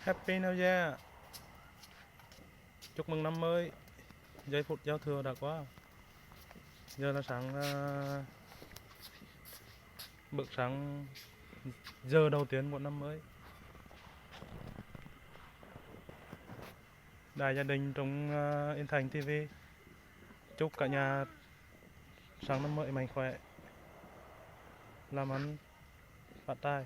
Happy New Year. Chúc mừng năm mới. Giây phút giao thừa đã qua. Giờ là sáng bữa sáng giờ đầu tiên của năm mới. Đại gia đình trong Yên Thành TV chúc cả nhà sáng năm mới mạnh khỏe, làm ăn phát tài.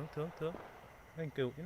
Thương anh cứu chứ.